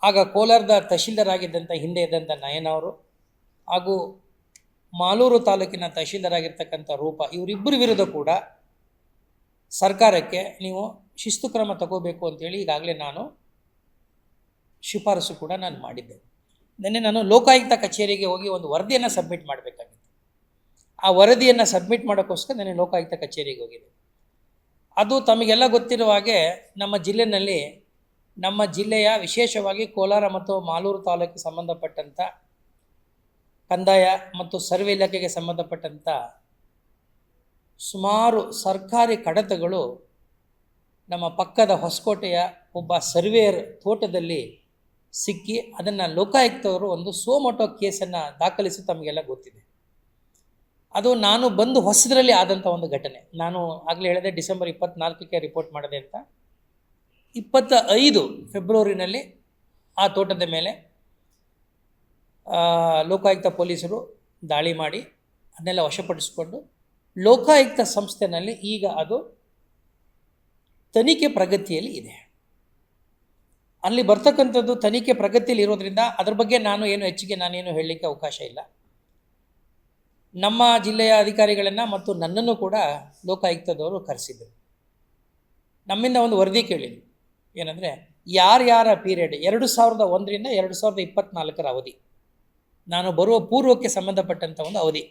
ಆಗ ಕೋಲಾರದ ತಹಶೀಲ್ದಾರ್ ಆಗಿದ್ದಂಥ ಹಿಂದೆ ಇದ್ದಂಥ ನಯನ ಅವರು ಹಾಗೂ ಮಾಲೂರು ತಾಲೂಕಿನ ತಹಶೀಲ್ದಾರ್ ಆಗಿರ್ತಕ್ಕಂಥ ರೂಪ, ಇವರಿಬ್ಬರ ವಿರುದ್ಧ ಕೂಡ ಸರ್ಕಾರಕ್ಕೆ ನೀವು ಶಿಸ್ತು ಕ್ರಮ ತಗೋಬೇಕು ಅಂತೇಳಿ ಈಗಾಗಲೇ ನಾನು ಶಿಫಾರಸು ಕೂಡ ನಾನು ಮಾಡಿದ್ದೆ. ನಿನ್ನೆ ನಾನು ಲೋಕಾಯುಕ್ತ ಕಚೇರಿಗೆ ಹೋಗಿ ಒಂದು ವರದಿಯನ್ನು ಸಬ್ಮಿಟ್ ಮಾಡಬೇಕಾಗಿತ್ತು. ಆ ವರದಿಯನ್ನು ಸಬ್ಮಿಟ್ ಮಾಡೋಕ್ಕೋಸ್ಕರ ನಾನು ಲೋಕಾಯುಕ್ತ ಕಚೇರಿಗೆ ಹೋಗಿದ್ದೆ. ಅದು ತಮಗೆಲ್ಲ ಗೊತ್ತಿರುವ ಹಾಗೆ ನಮ್ಮ ಜಿಲ್ಲೆಯ ವಿಶೇಷವಾಗಿ ಕೋಲಾರ ಮತ್ತು ಮಾಲೂರು ತಾಲೂಕಿಗೆ ಸಂಬಂಧಪಟ್ಟಂಥ ಕಂದಾಯ ಮತ್ತು ಸರ್ವೆ ಇಲಾಖೆಗೆ ಸಂಬಂಧಪಟ್ಟಂಥ ಸುಮಾರು ಸರ್ಕಾರಿ ಕಡತಗಳು ನಮ್ಮ ಪಕ್ಕದ ಹೊಸಕೋಟೆಯ ಒಬ್ಬ ಸರ್ವೇಯರ್ ತೋಟದಲ್ಲಿ ಸಿಕ್ಕಿ ಅದನ್ನು ಲೋಕಾಯುಕ್ತವರು ಒಂದು ಸೋಮೋಟೋ ಕೇಸನ್ನು ದಾಖಲಿಸಿ ತಮಗೆಲ್ಲ ಗೊತ್ತಿದೆ. ಅದು ನಾನು ಬಂದು ಹೊಸದರಲ್ಲಿ ಆದಂಥ ಒಂದು ಘಟನೆ. ನಾನು ಆಗಲೇ ಹೇಳಿದೆ ಡಿಸೆಂಬರ್ 24ಕ್ಕೆ ರಿಪೋರ್ಟ್ ಮಾಡಿದೆ ಅಂತ. 25 ಫೆಬ್ರವರಿನಲ್ಲಿ ಆ ತೋಟದ ಮೇಲೆ ಲೋಕಾಯುಕ್ತ ಪೊಲೀಸರು ದಾಳಿ ಮಾಡಿ ಅದನ್ನೆಲ್ಲ ವಶಪಡಿಸಿಕೊಂಡು ಲೋಕಾಯುಕ್ತ ಸಂಸ್ಥೆಯಲ್ಲಿ ಈಗ ಅದು ತನಿಖೆ ಪ್ರಗತಿಯಲ್ಲಿ ಇದೆ. ಅಲ್ಲಿ ಬರ್ತಕ್ಕಂಥದ್ದು ತನಿಖೆ ಪ್ರಗತಿಯಲ್ಲಿ ಇರೋದ್ರಿಂದ ಅದ್ರ ಬಗ್ಗೆ ನಾನೇನು ಹೇಳಲಿಕ್ಕೆ ಅವಕಾಶ ಇಲ್ಲ. ನಮ್ಮ ಜಿಲ್ಲೆಯ ಅಧಿಕಾರಿಗಳನ್ನು ಮತ್ತು ನನ್ನನ್ನು ಕೂಡ ಲೋಕಾಯುಕ್ತದವರು ಕರೆಸಿದರು. ನಮ್ಮಿಂದ ಒಂದು ವರದಿ ಕೇಳಿದರು. ಏನಂದರೆ ಯಾರ್ಯಾರ ಪೀರಿಯಡ್ 2001ರಿಂದ 2024 ಅವಧಿ, ನಾನು ಬರುವ ಪೂರ್ವಕ್ಕೆ ಸಂಬಂಧಪಟ್ಟಂಥ ಒಂದು ಅವಧಿ,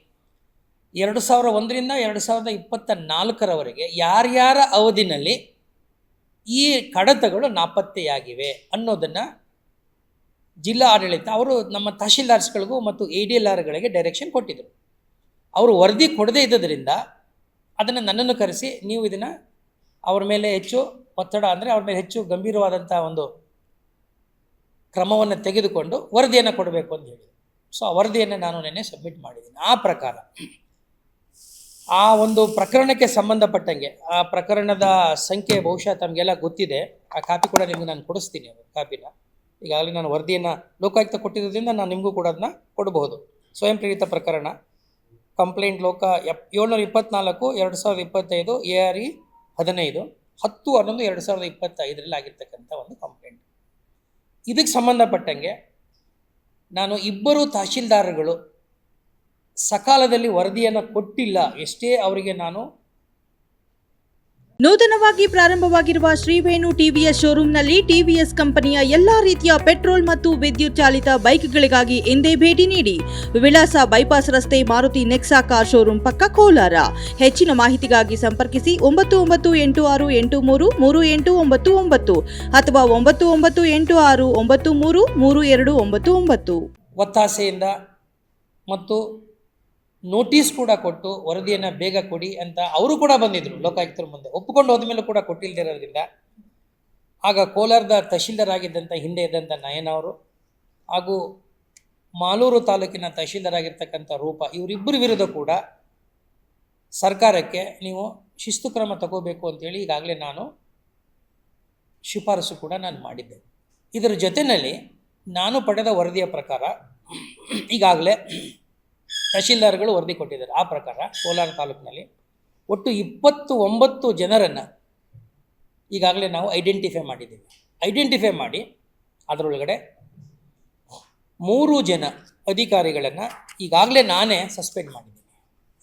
2001ರಿಂದ 2024 ಯಾರ್ಯಾರ ಅವಧಿನಲ್ಲಿ ಈ ಕಡತಗಳು ನಾಪತ್ತೆಯಾಗಿವೆ ಅನ್ನೋದನ್ನು ಜಿಲ್ಲಾ ಆಡಳಿತ ಅವರು ನಮ್ಮ ತಹಶೀಲ್ದಾರ್ಸ್ಗಳಿಗೂ ಮತ್ತು ADLRಗಳಿಗೆ ಡೈರೆಕ್ಷನ್ ಕೊಟ್ಟಿದ್ದರು. ಅವರು ವರದಿ ಕೊಡದೇ ಇದ್ದದರಿಂದ ಅದನ್ನು ನನ್ನನ್ನು ಕರೆಸಿ ನೀವು ಇದನ್ನು ಅವ್ರ ಮೇಲೆ ಹೆಚ್ಚು ಒತ್ತಡ, ಅಂದರೆ ಅವ್ರ ಮೇಲೆ ಹೆಚ್ಚು ಗಂಭೀರವಾದಂಥ ಒಂದು ಕ್ರಮವನ್ನು ತೆಗೆದುಕೊಂಡು ವರದಿಯನ್ನು ಕೊಡಬೇಕು ಅಂತ ಹೇಳಿ. ಸೊ ಆ ವರದಿಯನ್ನು ನಾನು ನಿನ್ನೆ ಸಬ್ಮಿಟ್ ಮಾಡಿದ್ದೀನಿ. ಆ ಪ್ರಕಾರ ಆ ಒಂದು ಪ್ರಕರಣಕ್ಕೆ ಸಂಬಂಧಪಟ್ಟಂಗೆ ಆ ಪ್ರಕರಣದ ಸಂಖ್ಯೆ ಬಹುಶಃ ತಮಗೆಲ್ಲ ಗೊತ್ತಿದೆ. ಆ ಕಾಪಿ ಕೂಡ ನಿಮಗೆ ನಾನು ಕೊಡಿಸ್ತೀನಿ. ಅದು ಕಾಪಿನ ಈಗಾಗಲೇ ನಾನು ವರದಿಯನ್ನು ಲೋಕಾಯುಕ್ತ ಕೊಟ್ಟಿರೋದ್ರಿಂದ ನಾನು ನಿಮಗೂ ಕೂಡ ಅದನ್ನ ಕೊಡಬಹುದು. ಸ್ವಯಂ ಪ್ರೇರಿತ ಪ್ರಕರಣ, ಕಂಪ್ಲೇಂಟ್ ಲೋಕ 724 2025 ARE 15 10/11/2025 ಆಗಿರ್ತಕ್ಕಂಥ ಒಂದು ಕಂಪ್ಲೇಂಟ್. ಇದಕ್ಕೆ ಸಂಬಂಧಪಟ್ಟಂಗೆ ನಾನು 2 ತಹಶೀಲ್ದಾರ್ಗಳು ಸಕಾಲದಲ್ಲಿ ವರದಿಯನ್ನು ಕೊಟ್ಟಿಲ್ಲ. ಎಷ್ಟೇ ಅವರಿಗೆ ನಾನು ನೂತನವಾಗಿ ಪ್ರಾರಂಭವಾಗಿರುವ ಶ್ರೀವೇಣು ಟಿವಿಎಸ್ ಶೋರೂಮ್ನಲ್ಲಿ ಟಿವಿಎಸ್ ಕಂಪನಿಯ ಎಲ್ಲಾ ರೀತಿಯ ಪೆಟ್ರೋಲ್ ಮತ್ತು ವಿದ್ಯುತ್ ಚಾಲಿತ ಬೈಕ್ಗಳಿಗಾಗಿ ಎಂದೇ ಭೇಟಿ ನೀಡಿ. ವಿಳಾಸ ಬೈಪಾಸ್ ರಸ್ತೆ, ಮಾರುತಿ ನೆಕ್ಸಾ ಕಾರ್ ಶೋರೂಮ್ ಪಕ್ಕ, ಕೋಲಾರ. ಹೆಚ್ಚಿನ ಮಾಹಿತಿಗಾಗಿ ಸಂಪರ್ಕಿಸಿ 9986833899 ಅಥವಾ 9986933299. ಒತ್ತಾಸೆಯಿಂದ ಮತ್ತು ನೋಟಿಸ್ ಕೂಡ ಕೊಟ್ಟು ವರದಿಯನ್ನು ಬೇಗ ಕೊಡಿ ಅಂತ ಅವರು ಕೂಡ ಬಂದಿದ್ದರು ಲೋಕಾಯುಕ್ತರ ಮುಂದೆ. ಒಪ್ಪಿಕೊಂಡು ಹೋದ ಮೇಲೂ ಕೂಡ ಕೊಟ್ಟಿಲ್ಲದಿರೋದ್ರಿಂದ ಆಗ ಕೋಲಾರದ ತಹಶೀಲ್ದಾರ್ ಆಗಿದ್ದಂಥ ಹಿಂದೆ ಇದ್ದಂಥ ನಯನ ಅವರು ಹಾಗೂ ಮಾಲೂರು ತಾಲೂಕಿನ ತಹಶೀಲ್ದಾರ್ ಆಗಿರ್ತಕ್ಕಂಥ ರೂಪ, ಇವರಿಬ್ಬರ ವಿರುದ್ಧ ಕೂಡ ಸರ್ಕಾರಕ್ಕೆ ನೀವು ಶಿಸ್ತು ಕ್ರಮ ತಗೋಬೇಕು ಅಂತೇಳಿ ಈಗಾಗಲೇ ನಾನು ಶಿಫಾರಸು ಕೂಡ ನಾನು ಮಾಡಿದ್ದೆ. ಇದರ ಜೊತೆಯಲ್ಲಿ ನಾನು ಪಡೆದ ವರದಿಯ ಪ್ರಕಾರ ಈಗಾಗಲೇ ತಹಶೀಲ್ದಾರ್ಗಳು ವರದಿ ಕೊಟ್ಟಿದ್ದಾರೆ. ಆ ಪ್ರಕಾರ ಕೋಲಾರ ತಾಲೂಕಿನಲ್ಲಿ ಒಟ್ಟು 29 ಜನರನ್ನು ಈಗಾಗಲೇ ನಾವು ಐಡೆಂಟಿಫೈ ಮಾಡಿದ್ದೀವಿ. ಐಡೆಂಟಿಫೈ ಮಾಡಿ ಅದರೊಳಗಡೆ 3 ಜನ ಅಧಿಕಾರಿಗಳನ್ನು ಈಗಾಗಲೇ ನಾನೇ ಸಸ್ಪೆಂಡ್ ಮಾಡಿದ್ದೀನಿ.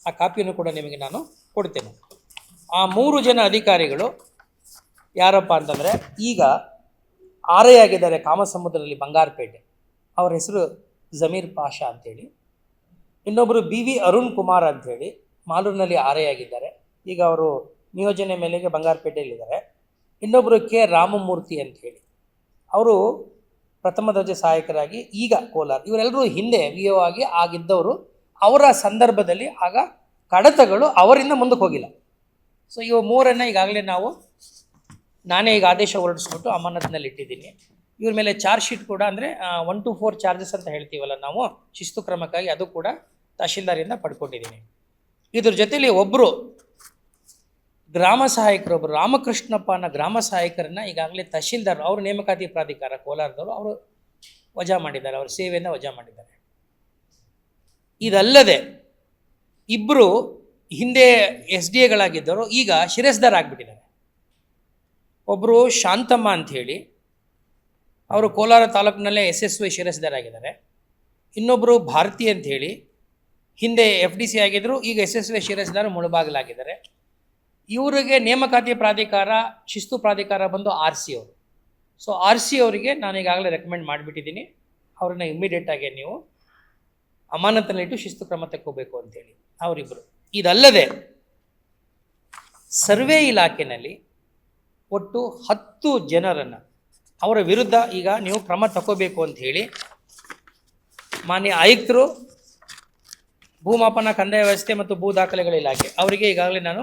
ಆ ಕಾಪಿಯನ್ನು ಕೂಡ ನಿಮಗೆ ನಾನು ಕೊಡ್ತೇನೆ. ಆ 3 ಜನ ಅಧಿಕಾರಿಗಳು ಯಾರಪ್ಪ ಅಂತಂದರೆ ಈಗ RI ಆಗಿದ್ದಾರೆ ಕಾಮಸಮುದ್ರದಲ್ಲಿ, ಬಂಗಾರಪೇಟೆ. ಅವರ ಹೆಸರು ಜಮೀರ್ ಪಾಷಾ ಅಂಥೇಳಿ. ಇನ್ನೊಬ್ಬರು BV ಅರುಣ್ ಕುಮಾರ್ ಅಂಥೇಳಿ ಮಾಲೂರಿನಲ್ಲಿ RI ಆಗಿದ್ದಾರೆ. ಈಗ ಅವರು ನಿಯೋಜನೆ ಮೇಲೆಗೆ ಬಂಗಾರಪೇಟೆಯಲ್ಲಿದ್ದಾರೆ. ಇನ್ನೊಬ್ಬರು K ರಾಮಮೂರ್ತಿ ಅಂಥೇಳಿ, ಅವರು ಪ್ರಥಮ ದರ್ಜೆ ಸಹಾಯಕರಾಗಿ ಈಗ ಕೋಲಾರ. ಇವರೆಲ್ಲರೂ ಹಿಂದೆ VO ಆಗಿ ಆಗಿದ್ದವರು. ಅವರ ಸಂದರ್ಭದಲ್ಲಿ ಆಗ ಕಡತಗಳು ಅವರಿಂದ ಮುಂದಕ್ಕೆ ಹೋಗಿಲ್ಲ. ಸೊ ಇವು 3 ಈಗಾಗಲೇ ನಾನೇ ಈಗ ಆದೇಶ ಹೊರಡಿಸ್ಬಿಟ್ಟು ಅಮಾನತಿನಲ್ಲಿ ಇಟ್ಟಿದ್ದೀನಿ. ಇವ್ರ ಮೇಲೆ ಚಾರ್ಜ್ ಶೀಟ್ ಕೂಡ, ಅಂದರೆ 1 to 4 ಚಾರ್ಜಸ್ ಅಂತ ಹೇಳ್ತೀವಲ್ಲ ನಾವು ಶಿಸ್ತು ಕ್ರಮಕ್ಕಾಗಿ, ಅದು ಕೂಡ ತಹಶೀಲ್ದಾರಿಂದ ಪಡ್ಕೊಂಡಿದ್ದೀನಿ. ಇದ್ರ ಜೊತೆಲಿ ಒಬ್ಬರು ಗ್ರಾಮ ಸಹಾಯಕರು, ಒಬ್ಬರು ರಾಮಕೃಷ್ಣಪ್ಪ ಅನ್ನೋ ಗ್ರಾಮ ಸಹಾಯಕರನ್ನು ಈಗಾಗಲೇ ತಹಶೀಲ್ದಾರ್, ಅವರು ನೇಮಕಾತಿ ಪ್ರಾಧಿಕಾರ ಕೋಲಾರದವರು, ಅವರು ವಜಾ ಮಾಡಿದ್ದಾರೆ, ಅವ್ರ ಸೇವೆಯಿಂದ ವಜಾ ಮಾಡಿದ್ದಾರೆ. ಇದಲ್ಲದೆ 2 ಹಿಂದೆ SDAಗಳಾಗಿದ್ದರು, ಈಗ ಶಿರಸ್ದಾರ್ ಆಗಿಬಿಟ್ಟಿದ್ದಾರೆ. ಒಬ್ಬರು ಶಾಂತಮ್ಮ ಅಂಥೇಳಿ, ಅವರು ಕೋಲಾರ ತಾಲೂಕಿನಲ್ಲೇ SSY ಶಿರಸ್ದಾರಾಗಿದ್ದಾರೆ. ಇನ್ನೊಬ್ಬರು ಭಾರತಿ ಅಂತ ಹೇಳಿ ಹಿಂದೆ FDC ಆಗಿದ್ದರು, ಈಗ SSY ಶಿರಸ್ದಾರ್ ಮುಳಬಾಗಿಲಾಗಿದ್ದಾರೆ. ಇವರಿಗೆ ನೇಮಕಾತಿ ಪ್ರಾಧಿಕಾರ, ಶಿಸ್ತು ಪ್ರಾಧಿಕಾರ ಬಂದು RC ಅವರು. ಸೊ RC ಅವರಿಗೆ ನಾನು ಈಗಾಗಲೇ ರೆಕಮೆಂಡ್ ಮಾಡಿಬಿಟ್ಟಿದ್ದೀನಿ, ಅವ್ರನ್ನ ಇಮ್ಮಿಡಿಯೇಟಾಗಿ ನೀವು ಅಮಾನತಿನಲ್ಲಿಟ್ಟು ಶಿಸ್ತು ಕ್ರಮ ತಗೋಬೇಕು ಅಂತೇಳಿ ಅವರಿಬ್ಬರು. ಇದಲ್ಲದೆ ಸರ್ವೆ ಇಲಾಖೆಯಲ್ಲಿ ಒಟ್ಟು 10 ಜನರನ್ನು ಅವರ ವಿರುದ್ಧ ಈಗ ನೀವು ಕ್ರಮ ತಗೋಬೇಕು ಅಂತ ಹೇಳಿ ಮಾನ್ಯ ಆಯುಕ್ತರು, ಭೂಮಾಪನ, ಕಂದಾಯ ವ್ಯವಸ್ಥೆ ಮತ್ತು ಭೂ ದಾಖಲೆಗಳ ಇಲಾಖೆ ಅವರಿಗೆ ಈಗಾಗಲೇ ನಾನು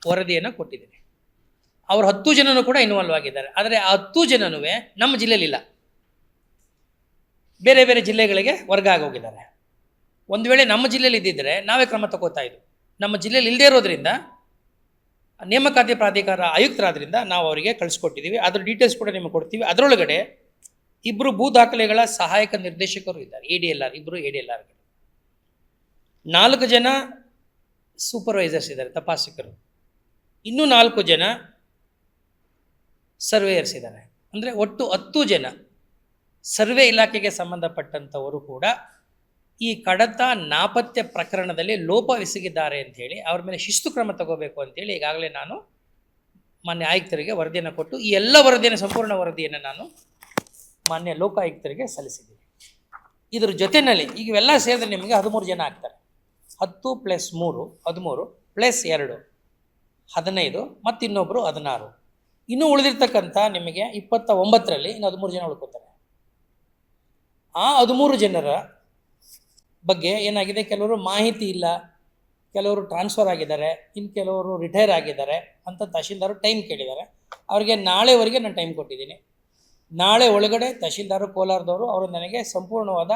ವರದಿಯನ್ನು ಕೊಟ್ಟಿದ್ದೀನಿ. ಅವರು 10 ಜನನೂ ಕೂಡ ಇನ್ವಾಲ್ವ್ ಆಗಿದ್ದಾರೆ. ಆದರೆ ಆ 10 ಜನನೂ ನಮ್ಮ ಜಿಲ್ಲೆಯಲ್ಲಿಲ್ಲ, ಬೇರೆ ಬೇರೆ ಜಿಲ್ಲೆಗಳಿಗೆ ವರ್ಗ ಆಗೋಗಿದ್ದಾರೆ. ಒಂದು ವೇಳೆ ನಮ್ಮ ಜಿಲ್ಲೆಯಲ್ಲಿ ಇದ್ದಿದ್ದರೆ ನಾವೇ ಕ್ರಮ ತಗೋತಾ ಇದ್ವು. ನಮ್ಮ ಜಿಲ್ಲೆಯಲ್ಲಿ ಇಲ್ಲದೇ ಇರೋದ್ರಿಂದ ನೇಮಕಾತಿ ಪ್ರಾಧಿಕಾರ ಆಯುಕ್ತರಾದ್ರಿಂದ ನಾವು ಅವರಿಗೆ ಕಳಿಸ್ಕೊಟ್ಟಿದ್ದೀವಿ. ಅದರ ಡೀಟೇಲ್ಸ್ ಕೂಡ ನಿಮಗೆ ಕೊಡ್ತೀವಿ. ಅದರೊಳಗಡೆ 2 ಭೂ ದಾಖಲೆಗಳ ಸಹಾಯಕ ನಿರ್ದೇಶಕರು ಇದ್ದಾರೆ, ADLR, 2 ADLR, 4 ಜನ ಸೂಪರ್ವೈಸರ್ಸ್ ಇದ್ದಾರೆ, ತಪಾಸಕರು, ಇನ್ನೂ 4 ಜನ ಸರ್ವೇಯರ್ಸ್ ಇದ್ದಾರೆ. ಅಂದರೆ ಒಟ್ಟು 10 ಜನ ಸರ್ವೆ ಇಲಾಖೆಗೆ ಸಂಬಂಧಪಟ್ಟಂಥವರು ಕೂಡ ಈ ಕಡತ ನಾಪತ್ತೆ ಪ್ರಕರಣದಲ್ಲಿ ಲೋಪವೆಸಗಿದ್ದಾರೆ ಅಂಥೇಳಿ ಅವ್ರ ಮೇಲೆ ಶಿಸ್ತು ಕ್ರಮ ತಗೋಬೇಕು ಅಂತೇಳಿ ಈಗಾಗಲೇ ನಾನು ಮಾನ್ಯ ಆಯುಕ್ತರಿಗೆ ವರದಿಯನ್ನು ಕೊಟ್ಟು ಈ ಎಲ್ಲ ವರದಿಯನ್ನು, ಸಂಪೂರ್ಣ ವರದಿಯನ್ನು ನಾನು ಮಾನ್ಯ ಲೋಕಾಯುಕ್ತರಿಗೆ ಸಲ್ಲಿಸಿದ್ದೀನಿ. ಇದ್ರ ಜೊತೆಯಲ್ಲಿ ಈಗ ಇವೆಲ್ಲ ಸೇರಿದ್ರೆ ನಿಮಗೆ 13 ಜನ ಆಗ್ತಾರೆ. 10 + 3 13 + 2 15 ಮತ್ತು ಇನ್ನೊಬ್ಬರು 16. ಇನ್ನೂ ಉಳಿದಿರ್ತಕ್ಕಂಥ ನಿಮಗೆ 29ರಲ್ಲಿ ಇನ್ನು 13 ಜನ ಉಳ್ಕೋತಾರೆ. ಆ 13 ಜನರ ಬಗ್ಗೆ ಏನಾಗಿದೆ, ಕೆಲವರು ಮಾಹಿತಿ ಇಲ್ಲ, ಕೆಲವರು ಟ್ರಾನ್ಸ್ಫರ್ ಆಗಿದ್ದಾರೆ, ಇನ್ನು ಕೆಲವರು ರಿಟೈರ್ ಆಗಿದ್ದಾರೆ ಅಂತ ತಹಶೀಲ್ದಾರು ಟೈಮ್ ಕೇಳಿದ್ದಾರೆ. ಅವರಿಗೆ ನಾಳೆವರೆಗೆ ನಾನು ಟೈಮ್ ಕೊಟ್ಟಿದ್ದೀನಿ. ನಾಳೆ ಒಳಗಡೆ ತಹಶೀಲ್ದಾರು ಕೋಲಾರದವರು ಅವರು ನನಗೆ ಸಂಪೂರ್ಣವಾದ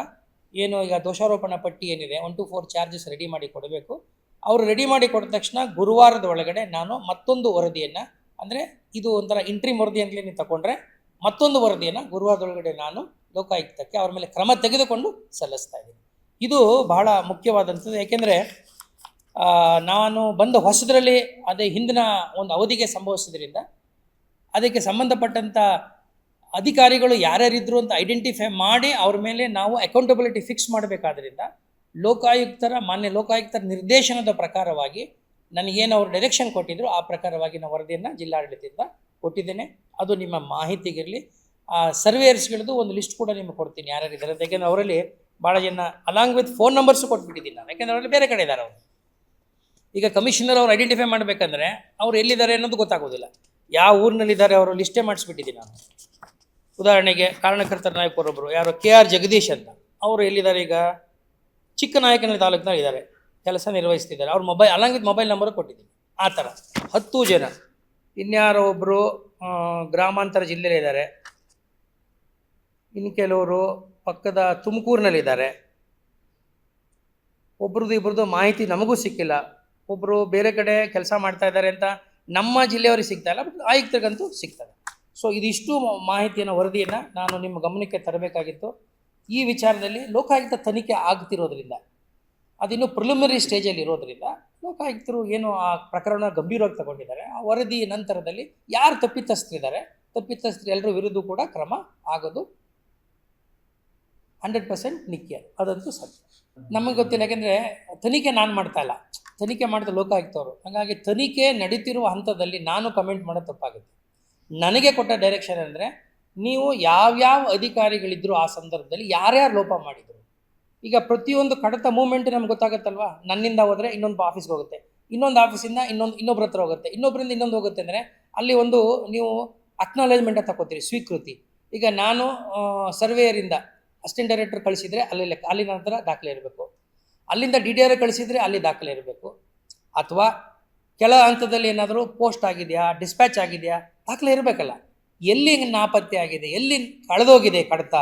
ಏನು ಈಗ ದೋಷಾರೋಪಣಾ ಪಟ್ಟಿ ಏನಿದೆ 1 to 4 ಚಾರ್ಜಸ್ ರೆಡಿ ಮಾಡಿ ಕೊಡಬೇಕು. ಅವರು ರೆಡಿ ಮಾಡಿ ಕೊಟ್ಟ ತಕ್ಷಣ ಗುರುವಾರದ ಒಳಗಡೆ ನಾನು ಮತ್ತೊಂದು ವರದಿಯನ್ನು, ಅಂದರೆ ಇದು ಒಂಥರ ಇಂಟ್ರಿಮ್ ವರದಿ ಅಂತಲೇ ನೀವು ತಗೊಂಡ್ರೆ, ಮತ್ತೊಂದು ವರದಿಯನ್ನು ಗುರುವಾರದೊಳಗಡೆ ನಾನು ಲೋಕಾಯುಕ್ತಕ್ಕೆ ಅವ್ರ ಮೇಲೆ ಕ್ರಮ ತೆಗೆದುಕೊಂಡು ಸಲ್ಲಿಸ್ತಾ ಇದ್ದೀನಿ. ಇದು ಬಹಳ ಮುಖ್ಯವಾದಂಥದ್ದು. ಯಾಕೆಂದರೆ ನಾನು ಬಂದ ಹೊಸದರಲ್ಲಿ ಅದೇ ಹಿಂದಿನ ಒಂದು ಅವಧಿಗೆ ಸಂಭವಿಸಿದ್ರಿಂದ ಅದಕ್ಕೆ ಸಂಬಂಧಪಟ್ಟಂಥ ಅಧಿಕಾರಿಗಳು ಯಾರ್ಯಾರಿದ್ರು ಅಂತ ಐಡೆಂಟಿಫೈ ಮಾಡಿ ಅವ್ರ ಮೇಲೆ ನಾವು ಅಕೌಂಟಬಿಲಿಟಿ ಫಿಕ್ಸ್ ಮಾಡಬೇಕಾದ್ರಿಂದ ಮಾನ್ಯ ಲೋಕಾಯುಕ್ತರ ನಿರ್ದೇಶನದ ಪ್ರಕಾರವಾಗಿ ನನಗೇನು ಅವರು ಡೈರೆಕ್ಷನ್ ಕೊಟ್ಟಿದ್ರು ಆ ಪ್ರಕಾರವಾಗಿ ನಾನು ವರದಿಯನ್ನು ಜಿಲ್ಲಾಡಳಿತದಿಂದ ಕೊಟ್ಟಿದ್ದೇನೆ. ಅದು ನಿಮ್ಮ ಮಾಹಿತಿಗಿರಲಿ. ಸರ್ವೇಯರ್ಸ್ಗಳದ್ದು ಒಂದು ಲಿಸ್ಟ್ ಕೂಡ ನಿಮಗೆ ಕೊಡ್ತೀನಿ ಯಾರ್ಯಾರಿದ್ದಾರೆ ಅಂತ. ಯಾಕೆಂದರೆ ಅವರಲ್ಲಿ ಭಾಳ ಜನ ಅಲಾಂಗ್ ವಿತ್ ಫೋನ್ ನಂಬರ್ಸು ಕೊಟ್ಬಿಟ್ಟಿದ್ದೀನಿ ನಾನು, ಯಾಕೆಂದರೆ ಅವರಲ್ಲಿ ಬೇರೆ ಕಡೆ ಇದ್ದಾರೆ ಅವರು. ಈಗ ಕಮಿಷನರ್ ಅವ್ರು ಐಡೆಂಟಿಫೈ ಮಾಡಬೇಕಂದ್ರೆ ಅವ್ರು ಎಲ್ಲಿದ್ದಾರೆ ಅನ್ನೋದು ಗೊತ್ತಾಗೋದಿಲ್ಲ, ಯಾವ ಊರಿನಲ್ಲಿದ್ದಾರೆ ಅವರು ಲಿಸ್ಟೇ ಮಾಡಿಸ್ಬಿಟ್ಟಿದ್ದೀನಿ ನಾನು. ಉದಾಹರಣೆಗೆ ಕಾರಣಕರ್ತರ ನಾಯಕರೊಬ್ಬರು ಯಾರು KR ಜಗದೀಶ್ ಅಂತ, ಅವರು ಎಲ್ಲಿದ್ದಾರೆ, ಈಗ ಚಿಕ್ಕನಾಯಕನಹಳ್ಳಿ ತಾಲೂಕಿನಲ್ಲಿ ಇದ್ದಾರೆ, ಕೆಲಸ ನಿರ್ವಹಿಸ್ತಿದ್ದಾರೆ. ಅವ್ರ mobile along with mobile number ಕೊಟ್ಟಿದ್ದೀನಿ. ಆ ಥರ 10 ಜನ. ಇನ್ಯಾರೋ ಒಬ್ಬರು ಗ್ರಾಮಾಂತರ ಜಿಲ್ಲೆಯಲ್ಲಿದ್ದಾರೆ, ಇನ್ನು ಕೆಲವರು ಪಕ್ಕದ ತುಮಕೂರಿನಲ್ಲಿದ್ದಾರೆ. ಇಬ್ಬರದು ಮಾಹಿತಿ ನಮಗೂ ಸಿಕ್ಕಿಲ್ಲ. ಒಬ್ಬರು ಬೇರೆ ಕಡೆ ಕೆಲಸ ಮಾಡ್ತಾ ಇದ್ದಾರೆ ಅಂತ ನಮ್ಮ ಜಿಲ್ಲೆಯವರಿಗೆ ಸಿಗ್ತಾ ಇಲ್ಲ, ಬಟ್ ಆಯುಕ್ತರಿಗಂತೂ ಸಿಗ್ತದೆ. ಸೊ ಇದಿಷ್ಟು ಮಾಹಿತಿಯನ್ನು, ವರದಿಯನ್ನು ನಾನು ನಿಮ್ಮ ಗಮನಕ್ಕೆ ತರಬೇಕಾಗಿತ್ತು. ಈ ವಿಚಾರದಲ್ಲಿ ಲೋಕಾಯುಕ್ತ ತನಿಖೆ ಆಗ್ತಿರೋದ್ರಿಂದ, ಅದಿನ್ನೂ ಪ್ರಿಲಿಮಿನರಿ ಸ್ಟೇಜಲ್ಲಿ ಇರೋದ್ರಿಂದ ಲೋಕಾಯುಕ್ತರು ಏನು ಆ ಪ್ರಕರಣ ಗಂಭೀರವಾಗಿ ತಗೊಂಡಿದ್ದಾರೆ. ಆ ವರದಿ ನಂತರದಲ್ಲಿ ಯಾರು ತಪ್ಪಿತಸ್ಥರಿದ್ದಾರೆ, ತಪ್ಪಿತಸ್ಥರು ಎಲ್ಲರ ವಿರುದ್ಧ ಕೂಡ ಕ್ರಮ ಆಗೋದು 100% ನಿತ್ಯ, ಅದಂತೂ ಸತ್ಯ. ನಮಗೆ ಗೊತ್ತಿಲ್ಲ, ಯಾಕೆಂದರೆ ತನಿಖೆ ನಾನು ಮಾಡ್ತಾ ಇಲ್ಲ, ತನಿಖೆ ಮಾಡಿದ ಲೋಕಾಯುಕ್ತವರು. ಹಾಗಾಗಿ ತನಿಖೆ ನಡೀತಿರುವ ಹಂತದಲ್ಲಿ ನಾನು ಕಮೆಂಟ್ ಮಾಡೋದು ತಪ್ಪಾಗುತ್ತೆ. ನನಗೆ ಕೊಟ್ಟ ಡೈರೆಕ್ಷನ್ ಅಂದರೆ, ನೀವು ಯಾವ್ಯಾವ ಅಧಿಕಾರಿಗಳಿದ್ದರು ಆ ಸಂದರ್ಭದಲ್ಲಿ ಯಾರ್ಯಾರು ಲೋಪ ಮಾಡಿದರು. ಈಗ ಪ್ರತಿಯೊಂದು ಕಡತ ಮೂವ್ಮೆಂಟ್ ನಮ್ಗೆ ಗೊತ್ತಾಗುತ್ತಲ್ವ. ನನ್ನಿಂದ ಹೋದರೆ ಇನ್ನೊಂದು ಆಫೀಸ್ಗೆ ಹೋಗುತ್ತೆ, ಇನ್ನೊಂದು ಆಫೀಸಿಂದ ಇನ್ನೊಬ್ಬರ ಹತ್ರ ಹೋಗುತ್ತೆ, ಇನ್ನೊಬ್ಬರಿಂದ ಇನ್ನೊಂದು ಹೋಗುತ್ತೆ. ಅಂದರೆ ಅಲ್ಲಿ ಒಂದು ನೀವು ಅಕ್ನಾಲೇಜ್ಮೆಂಟ್ ಅಂತ ತಗೋತೀರಿ, ಸ್ವೀಕೃತಿ. ಈಗ ನಾನು ಸರ್ವೇಯರಿಂದ ಅಸಿಸ್ಟೆಂಟ್ ಡೈರೆಕ್ಟರ್ ಕಳಿಸಿದರೆ ಅಲ್ಲಿ ನನ್ನ ಹತ್ರ ದಾಖಲೆ ಇರಬೇಕು, ಅಲ್ಲಿಂದ DDR ಕಳಿಸಿದರೆ ಅಲ್ಲಿ ದಾಖಲೆ ಇರಬೇಕು, ಅಥವಾ ಕೆಳ ಹಂತದಲ್ಲಿ ಏನಾದರೂ ಪೋಸ್ಟ್ ಆಗಿದೆಯಾ, ಡಿಸ್ಪ್ಯಾಚ್ ಆಗಿದೆಯಾ, ದಾಖಲೆ ಇರಬೇಕಲ್ಲ. ಎಲ್ಲಿ ನಾಪತ್ತೆ ಆಗಿದೆ, ಎಲ್ಲಿ ಕಳೆದೋಗಿದೆ ಕಡತ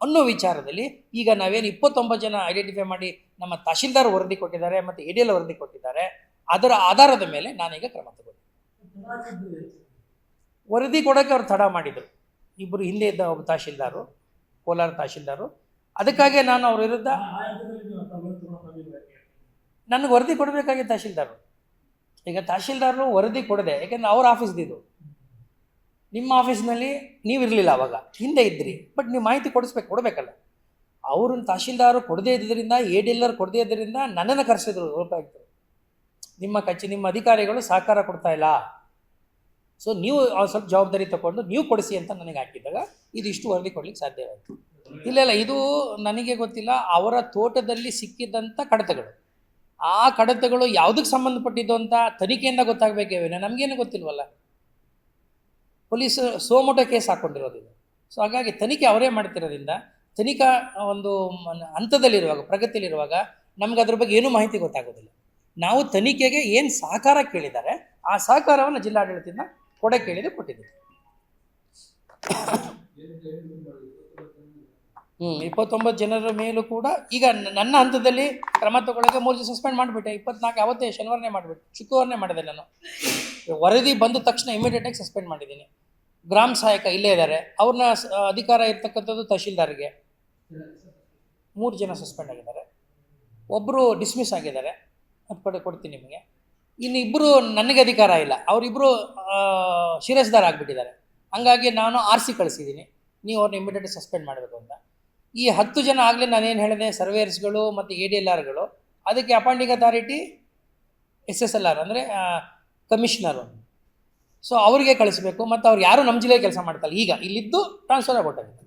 ಅನ್ನೋ ವಿಚಾರದಲ್ಲಿ ಈಗ ನಾವೇನು 29 ಜನ ಐಡೆಂಟಿಫೈ ಮಾಡಿ ನಮ್ಮ ತಹಶೀಲ್ದಾರ್ ವರದಿ ಕೊಟ್ಟಿದ್ದಾರೆ ಮತ್ತು ADL ವರದಿ ಕೊಟ್ಟಿದ್ದಾರೆ. ಅದರ ಆಧಾರದ ಮೇಲೆ ನಾನೀಗ ಕ್ರಮ ತಗೊಂಡೆ. ವರದಿ ಕೊಡೋಕ್ಕೆ ಅವ್ರು ತಡ ಮಾಡಿದರು. ಇಬ್ಬರು ಹಿಂದೆ ಇದ್ದ ಒಬ್ಬ ತಹಶೀಲ್ದಾರು, ಕೋಲಾರ ತಹಶೀಲ್ದಾರು. ಅದಕ್ಕಾಗಿ ನಾನು ಅವ್ರ ವಿರುದ್ಧ ನನಗೆ ವರದಿ ಕೊಡಬೇಕಾಗಿತ್ತು ತಹಶೀಲ್ದಾರು. ಈಗ ತಹಶೀಲ್ದಾರರು ವರದಿ ಕೊಡದೆ, ಯಾಕೆಂದರೆ ಅವ್ರ ಆಫೀಸ್ದಿದ್ದು ನಿಮ್ಮ ಆಫೀಸ್ನಲ್ಲಿ ನೀವಿರಲಿಲ್ಲ ಅವಾಗ, ಹಿಂದೆ ಇದ್ದಿರಿ, ಬಟ್ ನೀವು ಮಾಹಿತಿ ಕೊಡಬೇಕಲ್ಲ. ಅವ್ರನ್ನ ತಹಶೀಲ್ದಾರು ಕೊಡದೇ ಇದ್ದರಿಂದ, ADLR ಕೊಡದೇ ಇದ್ದರಿಂದ ನನ್ನನ್ನು ಕರೆಸಿದ್ರು ಹೋಗ್ತಾಯಿದ್ರು. ನಿಮ್ಮ ಅಧಿಕಾರಿಗಳು ಸಹಕಾರ ಕೊಡ್ತಾ ಇಲ್ಲ, ಸೊ ನೀವು ಸ್ವಲ್ಪ ಜವಾಬ್ದಾರಿ ತಗೊಂಡು ನೀವು ಕೊಡಿಸಿ ಅಂತ ನನಗೆ ಹಾಕಿದಾಗ ಇದು ಇಷ್ಟು ವರದಿ ಕೊಡ್ಲಿಕ್ಕೆ ಸಾಧ್ಯವಾಯಿತು. ಇಲ್ಲ ಇದು ನನಗೆ ಗೊತ್ತಿಲ್ಲ. ಅವರ ತೋಟದಲ್ಲಿ ಸಿಕ್ಕಿದ್ದಂಥ ಕಡತಗಳು, ಆ ಕಡತಗಳು ಯಾವುದಕ್ಕೆ ಸಂಬಂಧಪಟ್ಟಿದ್ದು ಅಂತ ತನಿಖೆಯಿಂದ ಗೊತ್ತಾಗಬೇಕೇವೇನೋ, ನಮಗೇನು ಗೊತ್ತಿಲ್ವಲ್ಲ. ಪೊಲೀಸ್ ಸೋಮೋಟೋ ಕೇಸ್ ಹಾಕ್ಕೊಂಡಿರೋದಿದೆ. ಸೊ ಹಾಗಾಗಿ ತನಿಖೆ ಅವರೇ ಮಾಡ್ತಿರೋದ್ರಿಂದ ತನಿಖಾ ಒಂದು ಹಂತದಲ್ಲಿರುವಾಗ, ಪ್ರಗತಿಯಲ್ಲಿರುವಾಗ ನಮ್ಗೆ ಅದ್ರ ಬಗ್ಗೆ ಏನೂ ಮಾಹಿತಿ ಗೊತ್ತಾಗೋದಿಲ್ಲ. ನಾವು ತನಿಖೆಗೆ ಏನು ಸಹಕಾರ ಕೇಳಿದ್ದಾರೆ ಆ ಸಹಕಾರವನ್ನು ಜಿಲ್ಲಾಡಳಿತದಿಂದ ಕೇಳಿದೆ ಕೊಟ್ಟಿದ್ದೀವಿ. 29 ಜನರ ಮೇಲೂ ಕೂಡ ಈಗ ನನ್ನ ಹಂತದಲ್ಲಿ ಕ್ರಮ ತಗೊಳ್ಳೋಕೆ 3 ದಿವಸ ಸಸ್ಪೆಂಡ್ ಮಾಡಿಬಿಟ್ಟೆ. 24 ಅವತ್ತೇ ಶನಿವಾರನೇ ಮಾಡಿಬಿಟ್ಟೆ, ಶುಕ್ರವಾರನೇ ಮಾಡಿದೆ ನಾನು. ವರದಿ ಬಂದ ತಕ್ಷಣ ಇಮಿಡಿಯೇಟಾಗಿ ಸಸ್ಪೆಂಡ್ ಮಾಡಿದ್ದೀನಿ. ಗ್ರಾಮ ಸಹಾಯಕ ಇಲ್ಲೇ ಇದ್ದಾರೆ, ಅವ್ರನ್ನ ಅಧಿಕಾರ ಇರ್ತಕ್ಕಂಥದ್ದು ತಹಶೀಲ್ದಾರ್ಗೆ. 3 ಜನ ಸಸ್ಪೆಂಡ್ ಆಗಿದ್ದಾರೆ, ಒಬ್ಬರು ಡಿಸ್ಮಿಸ್ ಆಗಿದ್ದಾರೆ, ಅದು ಕೊಡ್ತೀನಿ ನಿಮಗೆ. ಇನ್ನು ಇಬ್ಬರು ನನಗೆ ಅಧಿಕಾರ ಇಲ್ಲ, ಅವರಿಬ್ಬರು ಶಿರಸ್ದಾರ್ ಆಗಿಬಿಟ್ಟಿದ್ದಾರೆ. ಹಂಗಾಗಿ ನಾನು RC ಕಳಿಸಿದ್ದೀನಿ, ನೀವು ಅವ್ರನ್ನ ಇಮಿಡಿಯೇಟ್ ಸಸ್ಪೆಂಡ್ ಮಾಡಬೇಕು ಅಂತ. ಈ 10 ಜನ ಆಗಲೇ ನಾನೇನು ಹೇಳಿದೆ, ಸರ್ವೇಯರ್ಸ್ಗಳು ಮತ್ತು ADLRಗಳು, ಅದಕ್ಕೆ ಅಪಾಯಿಂಟಿಂಗ್ ಅಥಾರಿಟಿ SSLR ಅಂದರೆ ಕಮಿಷನರು. ಸೊ ಅವರಿಗೆ ಕಳಿಸ್ಬೇಕು, ಮತ್ತು ಅವ್ರು ಯಾರು ನಮ್ಮ ಜಿಲ್ಲೆಗೆ ಕೆಲಸ ಮಾಡ್ತಾರೆ, ಈಗ ಇಲ್ಲಿದ್ದು ಟ್ರಾನ್ಸ್ಫರ್ ಆಗಿ ಕೊಟ್ಟಾಗಿದೆ.